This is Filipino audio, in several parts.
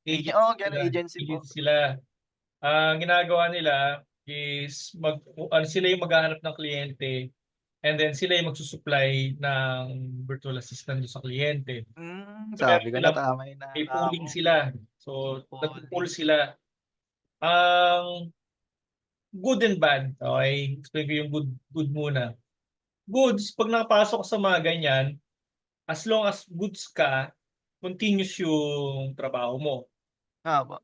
Agent Oo, sila, gano'n agency po. agency sila. Ang ginagawa nila is sila yung maghahanap ng kliyente and then sila yung magsu-supply ng virtual assistant dun sa kliyente. So, Sabi meron ko na silang tama yung may nakita ko. pooling sila. So, nagpo-pool Polling. sila. Ang good and bad, okey? Explain ko yung good muna. Goods, 'pag nakapasok ka sa mga ganyan, as long as goods ka, continuous yung trabaho mo. Opo,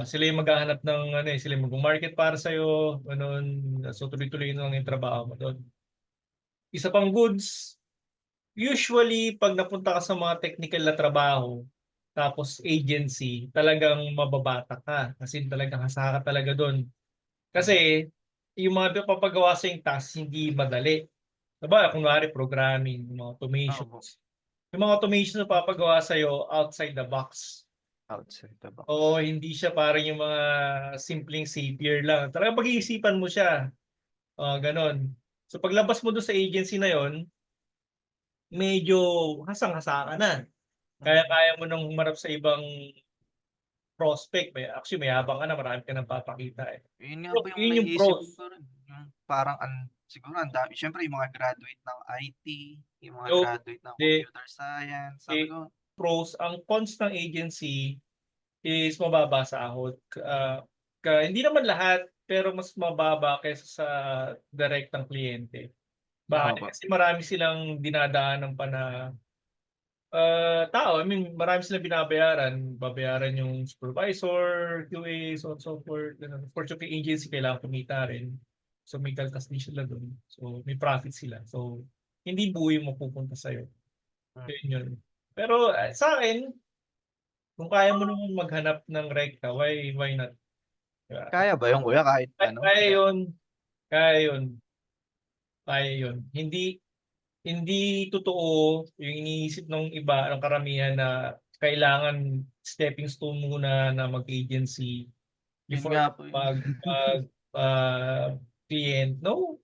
Sila yung maghahanap ng ano, eh, sila yung magma-market para sa'yo, gano'n. So, tuloy-tuloy na lang yung trabaho mo do'n. Isa pang goods, usually 'pag napunta ka sa mga technical na trabaho, tapos agency, talagang mababata ka, as in talagang hasa ka talaga do'n. mm, Kasi yung mga pinapapagawa sa'yong task hindi madali. Kunwari programming, yung mga opo, automations. Yung mga automations na papagawa sa'yo outside the box. outside the Oo, box. hindi siya parang yung mga simpleng Zapier lang. Talagang pag-iisipan mo siya, gano'n. So paglabas mo dun sa agency na yon, medyo hasang-hasa ka na. Mm. Kaya mo ng humarap sa ibang prospect, actually mayabang ka na, marami ka ng papakita, eh. Yun nga po yung Yun yung naiisip pros. ko rin, yung parang siguro ang dami siyempre yung mga graduate ng IT, yung mga So, graduate ng the computer science, sabi the ko pros, ang cons ng agency is mababa sahod. Hindi naman lahat, pero mas mababa kaysa sa direktang kliyente. Bakit? opo, Kasi marami silang dinadaanan pa na, tao. I mean, marami silang binabayaran. Babayaran yung supervisor, QA, so on so forth, gano'n. Of course, yung agency kailangan kumita rin. So, may kaltas din sila dun. So, may profit sila. So, hindi buo yung mapupunta sa'yo, hmm. yun yun. Pero, sa'kin, kung kaya mo naman maghanap ng rekta, why not, 'di ba? Kaya ba yun kuya kahit ano, Kaya yun, kaya yun, kaya yun. Hindi hindi totoo yung iniisip ng iba, ng karamihan na kailangan stepping stone muna na mag-agency yun before nga ka po yun. mag, client. No,